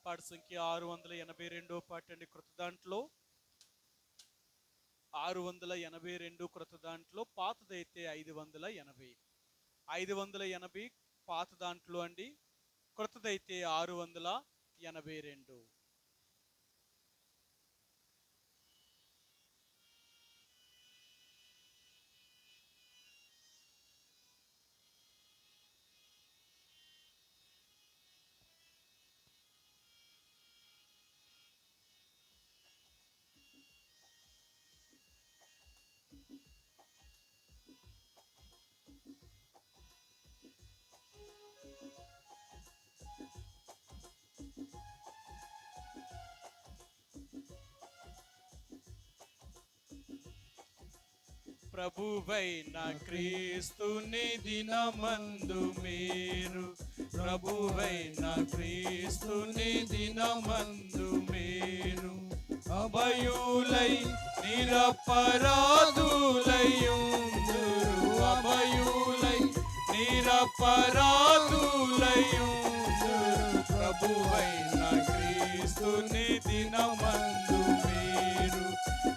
పాట సంఖ్య 682 పాట అండి. క్రొత్త దాంట్లో 682 క్రొత్త దాంట్లో, పాతదైతే 580. 580 పాత దాంట్లో అండి, క్రొత్తదైతే 682. ప్రభువైన క్రీస్తుని దినమందు మీరు, ప్రభువైన క్రీస్తుని దినమందు మీరు అభయులై నిరపరాధులయుందురు, అభయులై నిరపరాధులయుందురు. ప్రభువైన క్రీస్తుని దినమందు మీరు,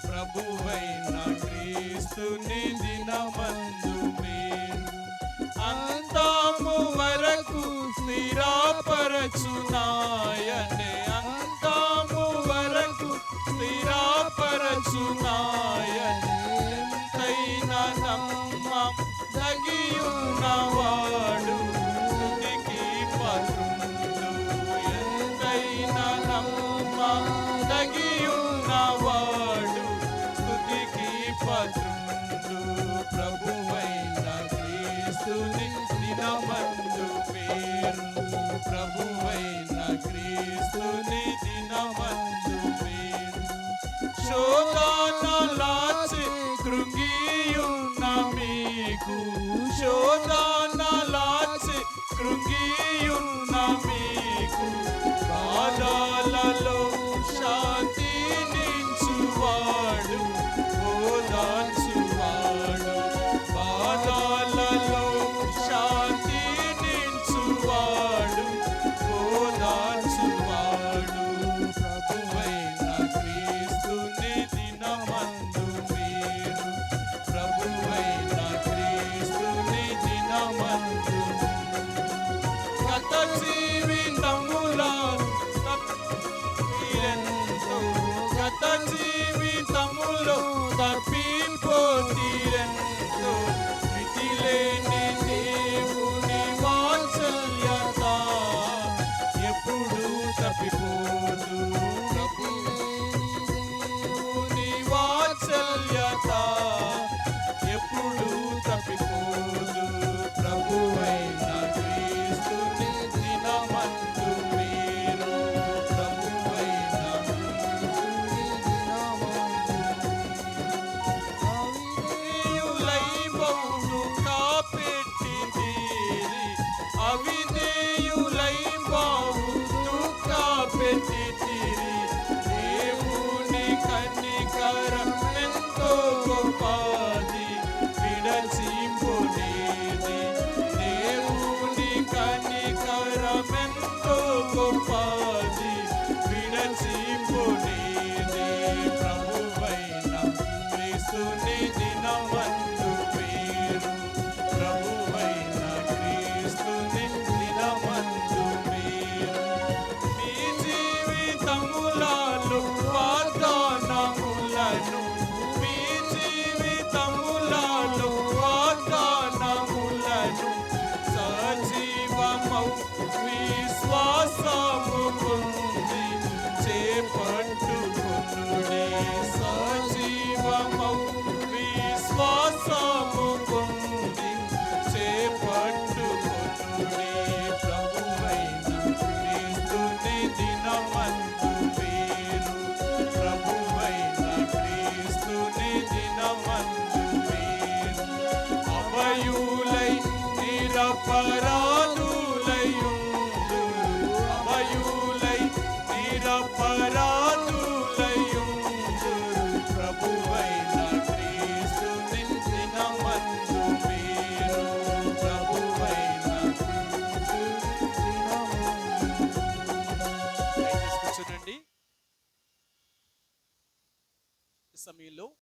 ప్రభువైన క్రీస్తుని దినమందు మీరు అంతము వరకు స్థిరపరచునాయనే, అంతము వరకు స్థిరపరచునాయనే. ఎంతైనా నమ్మదగియున్నవాడు స్తుతికి పాత్రుడు, ఎంతైనా నమ్మదగియున్నవాడు స్తుతికి పాత్రుడు. ప్రభువైన క్రీస్తుని దినమందు పేరు, ప్రభువైన క్రీస్తుని దినమందు పేరు శోధనలాచి కృంగియున్న మీకు, శోధనలాచి కృంగియున్న మీకు బాధలలో శాంతినిచ్చువాడు, ఓదార్చువాడు, బాధలలో శాంతినిచ్చువాడు, ఓదార్చువాడు. ప్రభువైన క్రీస్తుని దినమందు మీరు, ప్రభువైన క్రీస్తుని దినమందు గత జీవితములో తప్పిరెంతో, గత జీవితములో తప్పిపోతిరెంతో మితిలేని దేవుని వాత్సల్యత ఎప్పుడు తప్పిపోదు. దేవుని వాత్సల్యత ఎప్పుడు తప్పిపోదు. ప్రభువైన క్రీస్తుని దినమందు మీరు, ప్రభువైన క్రీస్తుని దినమందు అవిధేయులై బహును కాపెట్టితిరి, అవిధేయులై బహును కాపెట్టితిరి. దేవుని కనికరం ఎంతో గొప్పది, విడచింపునేది. దేవుని కనికరం ఎంతో గొప్పది, విడచింపునేది. ప్రభువైన క్రీస్తుని దినమందు పేరు, ప్రభువైన క్రీస్తుని దినమందు పేరు మీ జీవితములలో వాగ్దానములను, మీ జీవితములలో వాగ్దానములను సజీవమౌ విశ్వాసము పొంది చేపట్టుకొనుడి, సజీవమౌ విశ్వాసము పొంది చేపట్టుకొనుడి. ప్రభువైన క్రీస్తుని దినమందు పేరు, ప్రభువైన క్రీస్తుని దినమందు పేరు అభయులై నిరపరాధులయుందురు, వినండి. ఈ సమయంలో